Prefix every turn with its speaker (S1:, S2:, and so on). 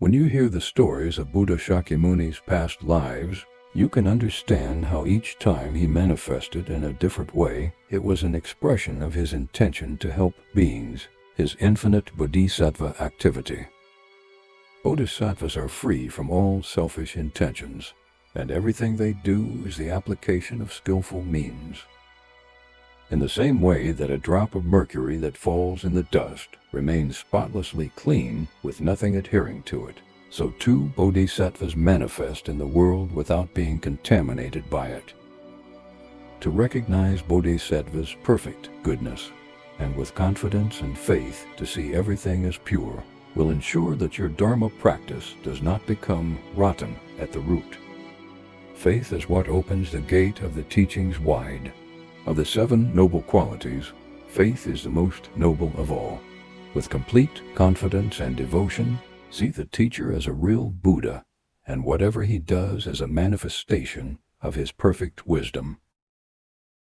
S1: When you hear the stories of Buddha Shakyamuni's past lives, you can understand how each time he manifested in a different way, it was an expression of his intention to help beings, his infinite bodhisattva activity. Bodhisattvas are free from all selfish intentions, and everything they do is the application of skillful means. In the same way that a drop of mercury that falls in the dust remains spotlessly clean with nothing adhering to it, so too bodhisattvas manifest in the world without being contaminated by it. To recognize bodhisattvas' perfect goodness, and with confidence and faith to see everything as pure, will ensure that your Dharma practice does not become rotten at the root. Faith is what opens the gate of the teachings wide. Of the 7 noble qualities, faith is the most noble of all. With complete confidence and devotion, see the teacher as a real Buddha, and whatever he does as a manifestation of his perfect wisdom.